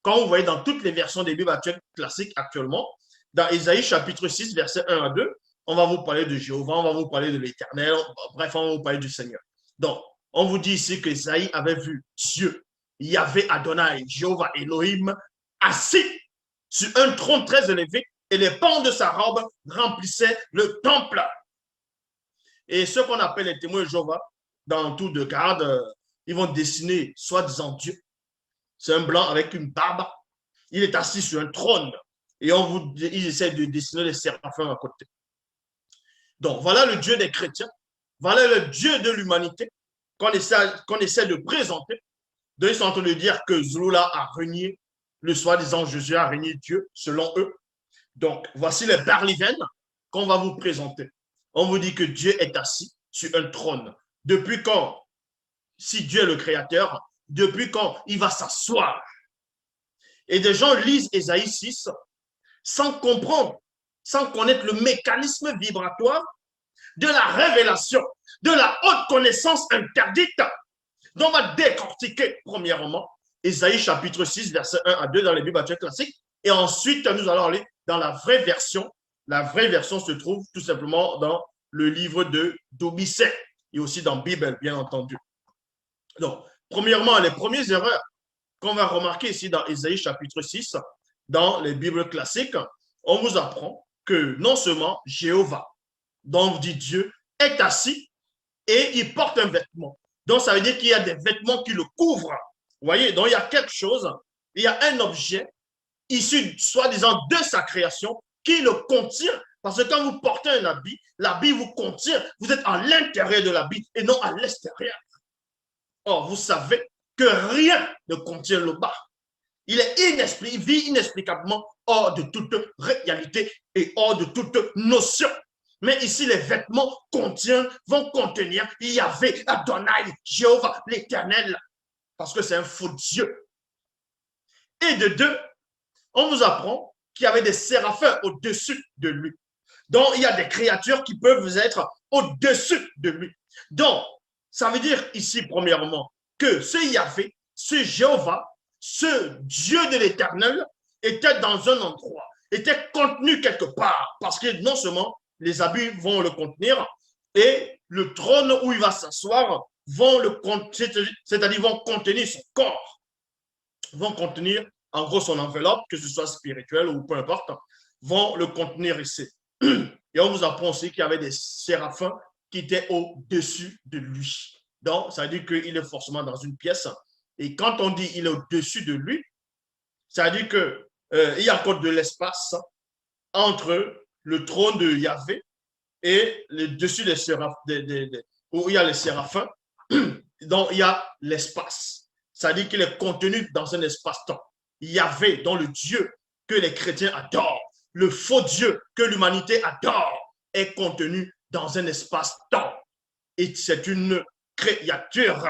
quand vous voyez dans toutes les versions des Bibles actuelles classiques actuellement, dans Ésaïe chapitre 6, versets 1 à 2, on va vous parler de Jéhovah, on va vous parler de l'Éternel, bref, on va vous parler du Seigneur. Donc, on vous dit ici que Ésaïe avait vu Dieu, Yahvé Adonai, Jéhovah Elohim, assis sur un trône très élevé et les pans de sa robe remplissaient le temple. Et ce qu'on appelle les témoins de Jéhovah, dans tout de garde, ils vont dessiner soi-disant Dieu. C'est un blanc avec une barbe. Il est assis sur un trône. Et ils essaient de dessiner les séraphins à côté. Donc, voilà le Dieu des chrétiens. Voilà le Dieu de l'humanité qu'on essaie de présenter. Donc, ils sont en train de dire que Zloula a régné, le soi-disant Jésus a régné Dieu, selon eux. Donc, voici les Barliven qu'on va vous présenter. On vous dit que Dieu est assis sur un trône. Depuis quand, si Dieu est le créateur, depuis quand il va s'asseoir? Et des gens lisent Ésaïe 6 sans comprendre, sans connaître le mécanisme vibratoire de la révélation, de la haute connaissance interdite. Donc, on va décortiquer, premièrement, Ésaïe chapitre 6, verset 1 à 2 dans les Bibles actuelles classiques. Et ensuite, nous allons aller dans la vraie version. La vraie version se trouve tout simplement dans le livre de d'Obicet et aussi dans la Bible, bien entendu. Donc, premièrement, les premières erreurs qu'on va remarquer ici dans Ésaïe chapitre 6, dans les Bibles classiques, on vous apprend que non seulement Jéhovah, dont on dit Dieu, est assis et il porte un vêtement. Donc, ça veut dire qu'il y a des vêtements qui le couvrent. Vous voyez, donc il y a quelque chose, il y a un objet issu, soi-disant, de sa création qui le contient. Parce que quand vous portez un habit, l'habit vous contient. Vous êtes à l'intérieur de l'habit et non à l'extérieur. Or, vous savez que rien ne contient le bas. Il vit inexplicablement hors de toute réalité et hors de toute notion. Mais ici, les vêtements vont contenir Yahvé, Adonai, Jéhovah, l'Éternel, parce que c'est un faux Dieu. Et de deux, on vous apprend qu'il y avait des séraphins au-dessus de lui. Donc, il y a des créatures qui peuvent être au-dessus de lui. Donc, ça veut dire ici, premièrement, que ce Yahvé, ce Jéhovah, ce Dieu de l'Éternel était dans un endroit, était contenu quelque part, parce que non seulement les habits vont le contenir, et le trône où il va s'asseoir vont le contenir, c'est-à-dire vont contenir son corps, vont contenir en gros son enveloppe, que ce soit spirituel ou peu importe, vont le contenir ici. Et on vous apprend aussi qu'il y avait des séraphins qui étaient au-dessus de lui. Donc, ça veut dire qu'il est forcément dans une pièce. Et quand on dit qu'il est au-dessus de lui, ça veut dire qu'il y a encore de l'espace entre le trône de Yahvé et le dessus des séraphins, où il y a les séraphins. Donc, il y a l'espace. Ça veut dire qu'il est contenu dans un espace-temps. Yahvé, dans le Dieu que les chrétiens adorent, le faux Dieu que l'humanité adore, est contenu dans un espace-temps. Et c'est une créature